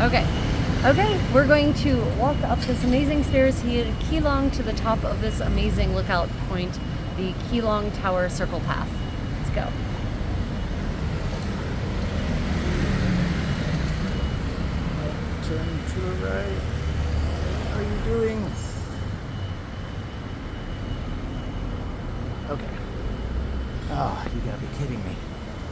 Okay. Okay, we're going to walk up this amazing stairs here at Keelung to the top of this amazing lookout point, the Keelung Tower Circle Path. Let's go. Turn to the right. What are you doing? Okay. Oh, you gotta be kidding me.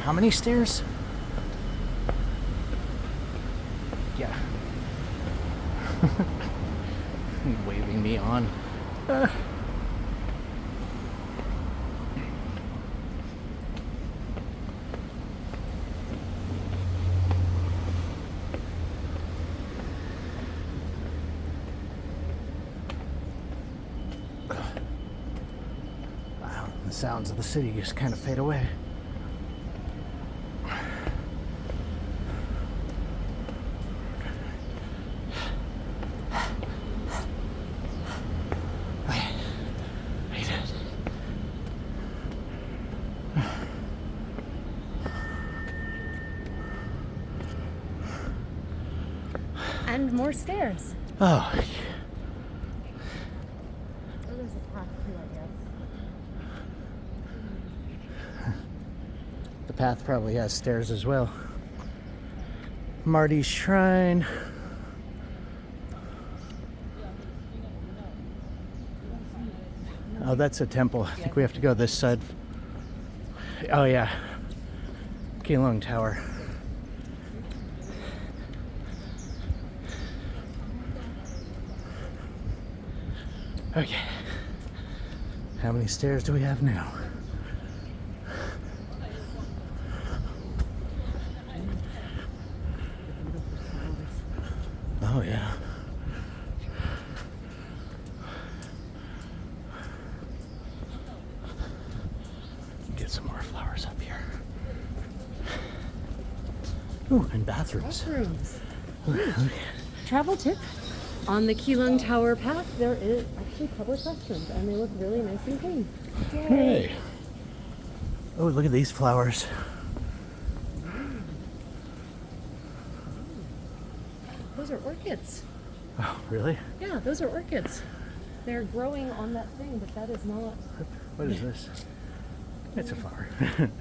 How many stairs? Yeah. Waving me on. Wow, the sounds of the city just kind of fade away. And more stairs. Oh. Oh, there's a path too, I guess. The path probably has stairs as well. Marty's Shrine. Oh, that's a temple. I think we have to go this side. Oh yeah. Keelung Tower. Okay. How many stairs do we have now? Oh yeah. Get some more flowers up here. Ooh, and bathrooms. Bathrooms. Okay. Travel tip. On the Keelung Tower path, there is actually public restrooms, and they look really nice and clean. Yay. Hey. Oh, look at these flowers. Those are orchids. Oh, really? Yeah, those are orchids. They're growing on that thing, but that is not. What is this? It's a flower. And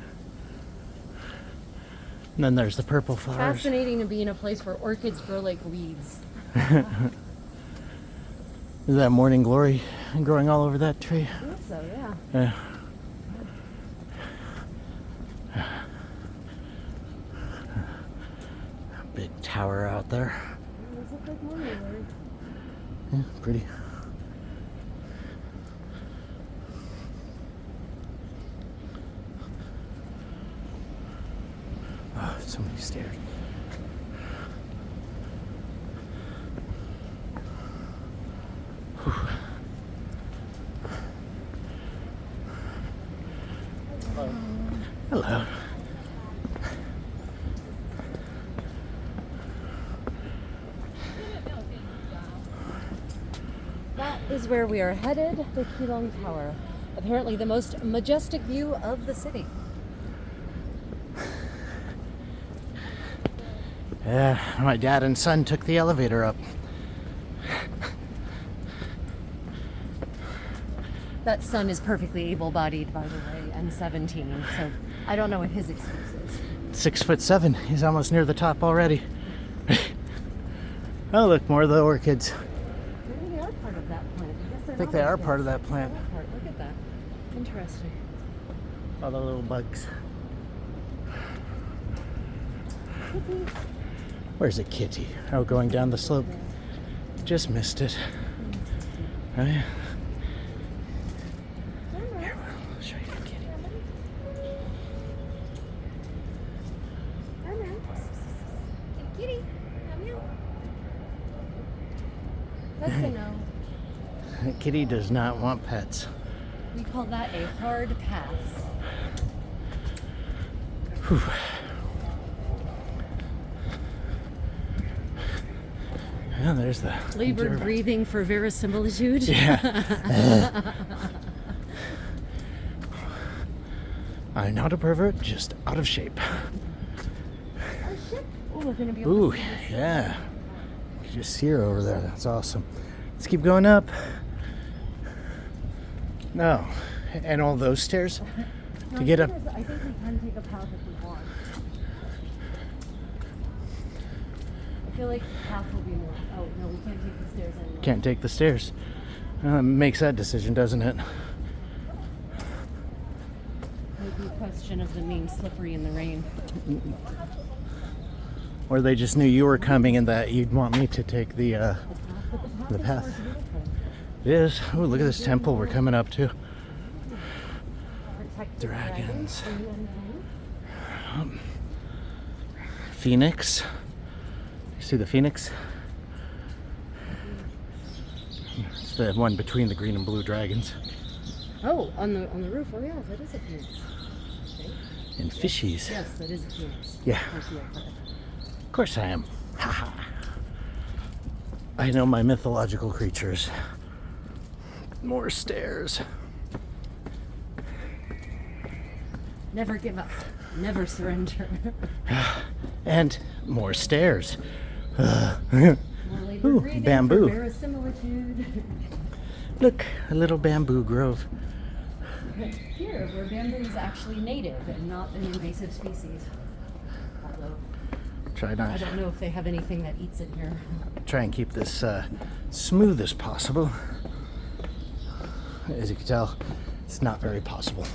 then there's the purple flowers. Fascinating to be in a place where orchids grow like weeds. Is that morning glory growing all over that tree? I think so, yeah. Yeah. Big tower out there. Those look like morning glory. Yeah, pretty. Oh, so many stairs. Whew. Hello. That is where we are headed, the Keelung Tower. Apparently the most majestic view of the city. Yeah, my dad and son took the elevator up. That son is perfectly able-bodied, by the way, and 17, so I don't know what his excuse is. 6'7". He's almost near the top already. Oh, look, more of the orchids. Maybe they are part of that plant. I think they are part of that plant. Look at that. Interesting. All the little bugs. Where's the kitty? Oh, going down the slope. Just missed it. Oh, yeah. Here, I'll show you the kitty. Kitty, come here. That's a no. Kitty does not want pets. We call that a hard pass. Whew. Yeah, there's the Labored breathing for verisimilitude. Yeah. I'm not a pervert, just out of shape. Oh, shit. Oh, we're gonna be able Ooh, to see this. yeah. just see her over there. That's awesome. Let's keep going up. No. And all those stairs to get up. I think we can take a path if we want. I feel like the path will be more. Oh, no, we can't take the stairs anymore. Can't take the stairs. Makes that decision, doesn't it? Maybe a question of them being slippery in the rain. Or they just knew you were coming and that you'd want me to take the path. It is. Oh, look at this temple we're coming up to. Dragons. Phoenix. You see the phoenix? It's the one between the green and blue dragons. Oh, on the roof. Oh yeah, that is a phoenix. Okay. And fishies. Yes, that is a phoenix. Yeah. Of course I am. Haha. I know my mythological creatures. More stairs. Never give up. Never surrender. And more stairs. Ooh, bamboo. Verisimilitude. Look, a little bamboo grove. Here, where bamboo is actually native and not an invasive species. Although, I don't know if they have anything that eats it here. Try and keep this smooth as possible. As you can tell, it's not very possible.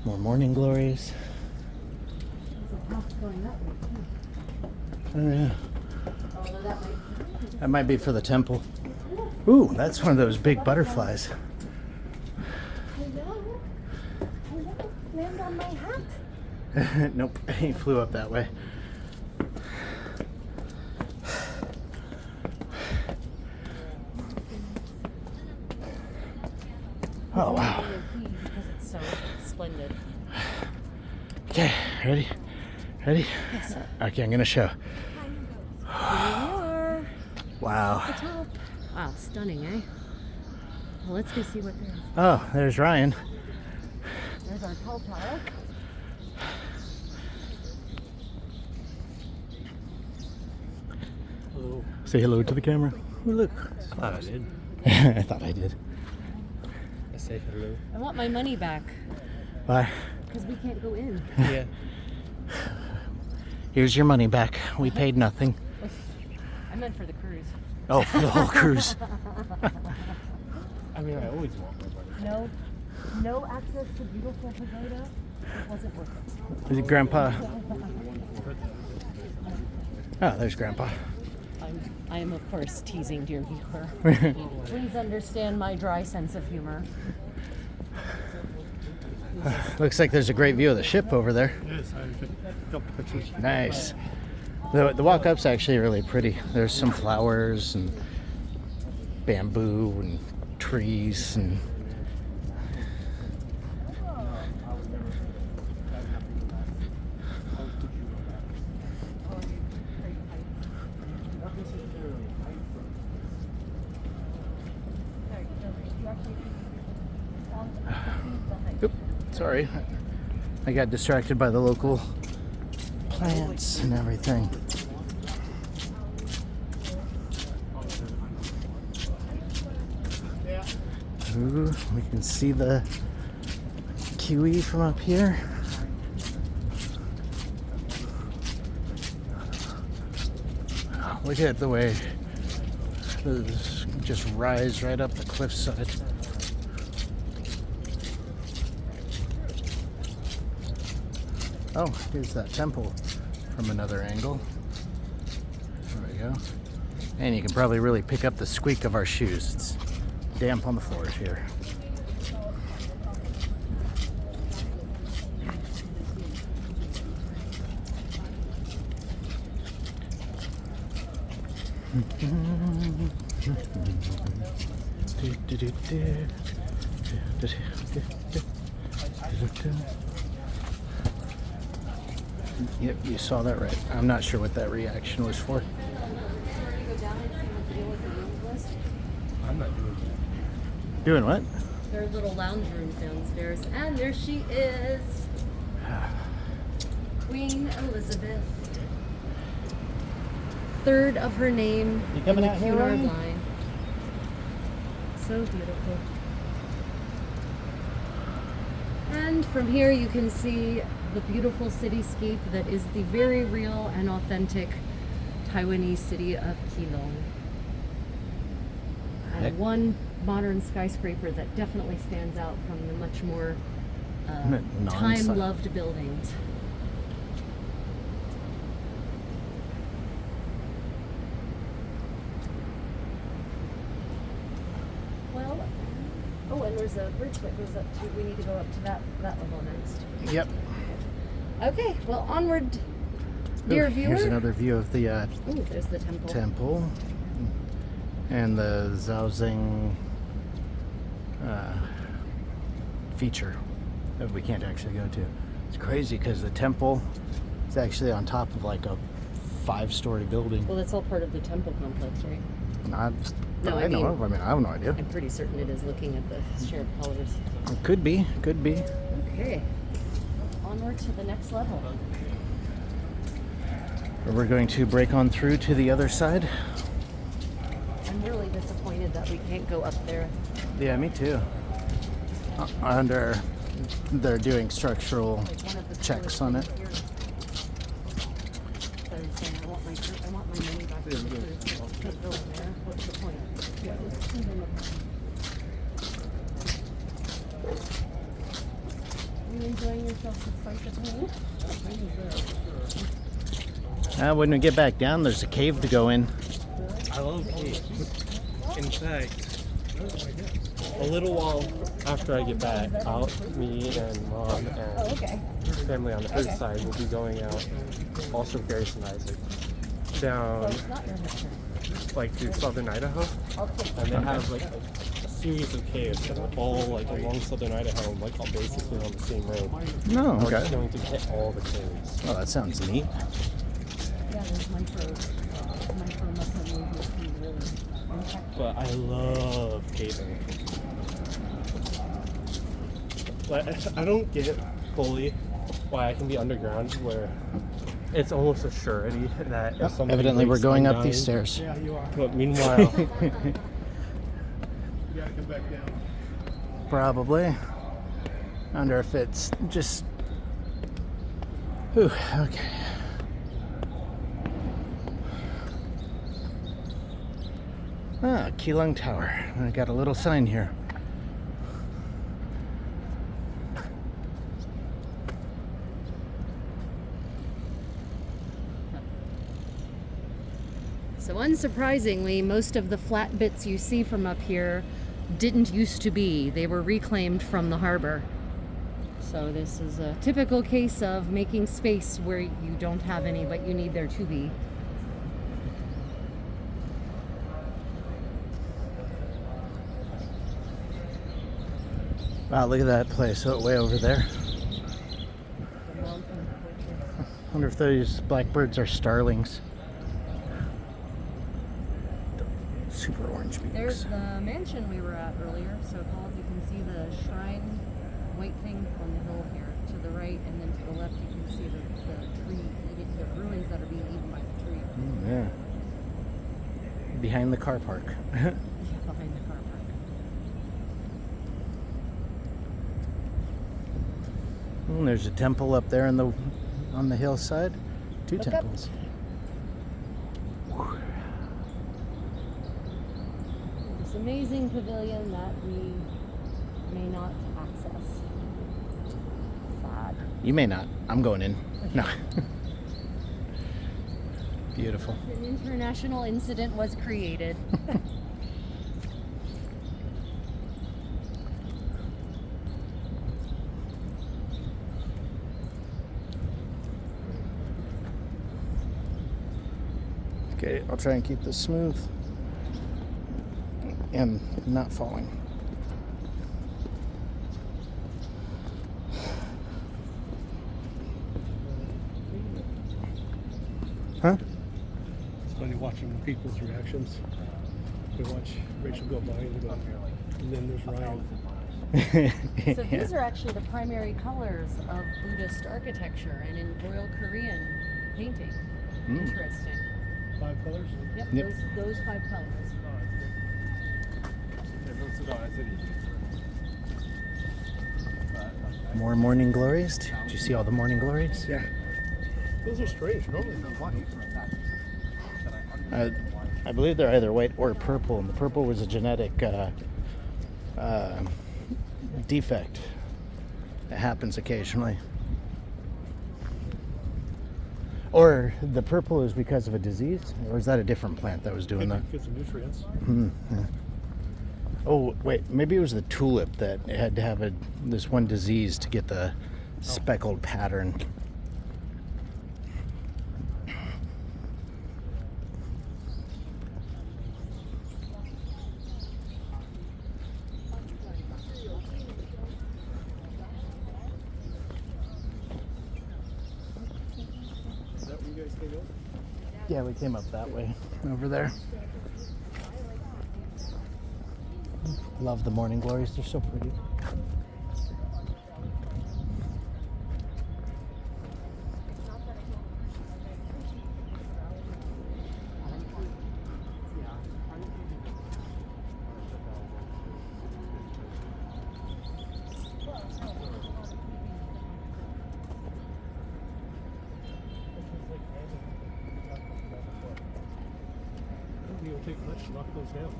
More morning glories. There's a path going that way, too. Oh yeah. Although That might be for the temple. Ooh, that's one of those big butterflies. Hello? Hello? Land on my hat? Nope, he flew up that way. Oh wow. Because it's so splendid. Okay, ready? Ready? Yes. Okay, I'm gonna show. Here we are. Wow. At the top. Wow, stunning, eh? Well, let's go see what there is. Oh, there's Ryan. There's our tall tower. Hello. Say hello to the camera. Oh, look. I thought I did. I thought I did. I say hello. I want my money back Bye. because we can't go in. Yeah. Here's your money back. We paid nothing. I meant for the cruise. Oh, for the whole cruise. I mean, I always want my money. No access to beautiful pagoda. It wasn't worth it. Is it Grandpa? Oh, there's Grandpa. I am of course teasing, dear viewer. Please understand my dry sense of humor. Looks like there's a great view of the ship over there. Yes, I took a couple pictures. Nice. The walk up's actually really pretty. There's some flowers and bamboo and trees and Oop, sorry. I got distracted by the local plants and everything. Ooh, we can see the kiwi from up here. Oh, look at the way those just rise right up the cliffside. Oh, here's that temple from another angle. There we go. And you can probably really pick up the squeak of our shoes. It's damp on the floors here. Yep, you saw that right. I'm not sure what that reaction was for. I'm not doing that. Doing what? There are little lounge rooms downstairs, and there she is, Queen Elizabeth. third of her name You in coming the out here, Cunard Ryan? line. So beautiful. And from here you can see the beautiful cityscape that is the very real and authentic Taiwanese city of Keelung. And Heck. one modern skyscraper that definitely stands out from the much more time-loved buildings. Well, oh, and there's a bridge that goes up to, we need to go up to that level next. Yep. Okay, well, onward, dear Ooh, viewer. Here's another view of the Ooh, there's the temple. temple and the Zhaozeng feature that we can't actually go to. It's crazy because the temple is actually on top of like a 5-story building. Well, that's all part of the temple complex, right? Not, No, I know of. I mean, I have no idea. I'm pretty certain it is looking at the shared colors. It could be. Could be. Okay, onward to the next level. We're going to break on through to the other side. I'm really disappointed that we can't go up there. Yeah, me too. They're doing structural Like one of the checks pillars on right it. here. So I'm saying I want my money back. Yeah, Can't go in there. What's the point? Yeah, let's see them. Are you enjoying yourself despite the pain? When we get back down, there's a cave to go in. I love caves. In fact, a little while after I get back, me and Mom Oh, and okay. family on her side will be going out, also Grace and Isaac, down It's not your picture. like through southern Idaho, I'll take and they have like a series of caves that are all like along southern Idaho, like all basically on the same road. No, We're okay. just going to hit all the caves. Oh, that sounds neat. Yeah, there's micro muscle movement too, really. But I love caving. Like, I don't get fully why I can be underground where it's almost a surety that if somebody Evidently, we're breaks going my up these nine- stairs. Yeah, you are. But meanwhile, You gotta come back down. Probably. I wonder if it's just. Whew, okay. Ah, Keelung Tower. I got a little sign here. So unsurprisingly, most of the flat bits you see from up here didn't used to be. They were reclaimed from the harbor. So this is a typical case of making space where you don't have any, but you need there to be. Wow, look at that place way over there. Wonder if those blackbirds are starlings. Super orange beaks. There's the mansion we were at earlier, so called. You can see the shrine white thing on the hill here to the right, and then to the left you can see the tree, the ruins that are being eaten by the tree. Yeah. Behind the car park. Yeah, behind the car park. And there's a temple up there on the hillside. Two Look up. temples. This amazing pavilion that we may not access. Sad. You may not. I'm going in. No. Beautiful. An international incident was created. Okay, I'll try and keep this smooth and not falling. Huh? It's funny watching people's reactions. We watch Rachel go by and go, and then there's Ryan. So these are actually the primary colors of Buddhist architecture and in Royal Korean painting. Mm. Interesting. 5 colors? Yep, Yep. those 5 colors. More morning glories. Did you see all the morning glories? Yeah. Those are strange. Normally they're white. I believe they're either white or purple, and the purple was a genetic defect that happens occasionally. Or the purple is because of a disease, or is that a different plant that was doing that? Because of nutrients. Yeah. Oh, wait, maybe it was the tulip that had to have this one disease to get the speckled pattern. Is that where you guys came in? Yeah, we came up that way, over there. Love the morning glories, they're so pretty. It will take much to knock those down.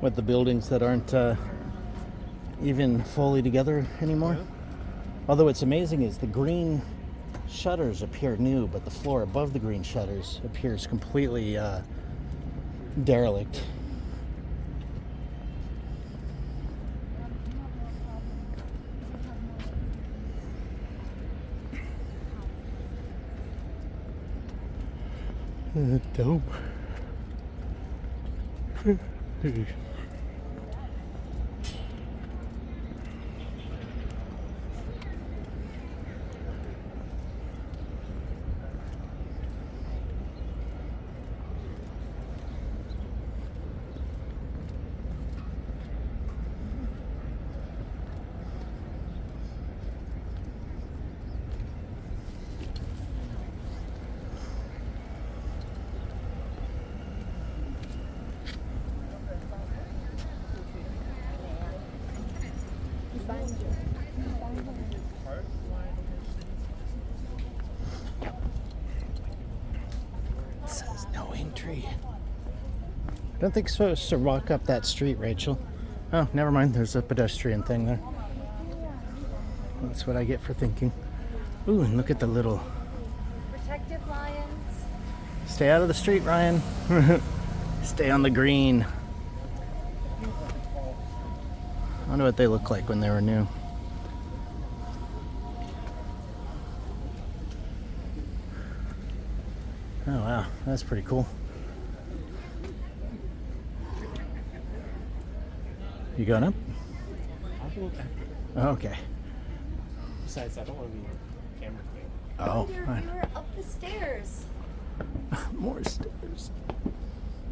What, the buildings that aren't even fully together anymore? Yeah. Although what's amazing is the green shutters appear new, but the floor above the green shutters appears completely derelict. Dope. It says no entry. I don't think it's supposed to walk up that street, Rachel. Oh, never mind. There's a pedestrian thing there. That's what I get for thinking. Ooh, and look at the little... Protective lions. Stay out of the street, Ryan. Stay on the green. I wonder what they look like when they were new. Oh wow, that's pretty cool. You going up? I'll go after. Oh, okay. Besides, I don't want to be camera thing. Oh, We fine. were up the stairs. More stairs.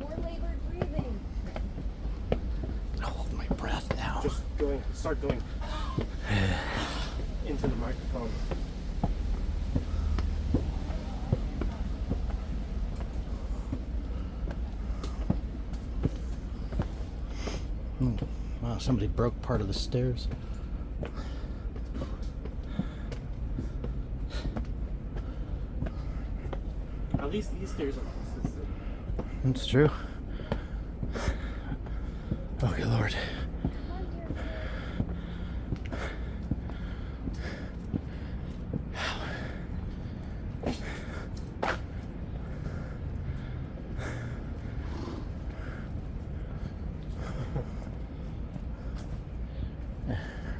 More labored breathing. Hold my breath now. Just start going into the microphone. Wow, somebody broke part of the stairs. At least these stairs are consistent. That's true. Oh, good Lord.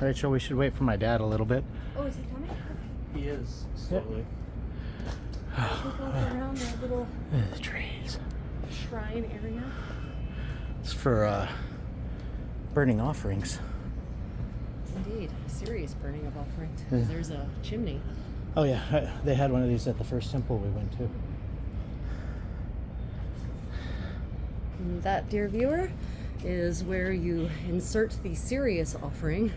Rachel, we should wait for my dad a little bit. Oh, is he coming? He is slowly. We'll go around that little The trees. shrine area. It's for burning offerings. Indeed, a serious burning of offerings. Yeah. There's a chimney. Oh yeah, they had one of these at the first temple we went to. And that, dear viewer, is where you insert the serious offering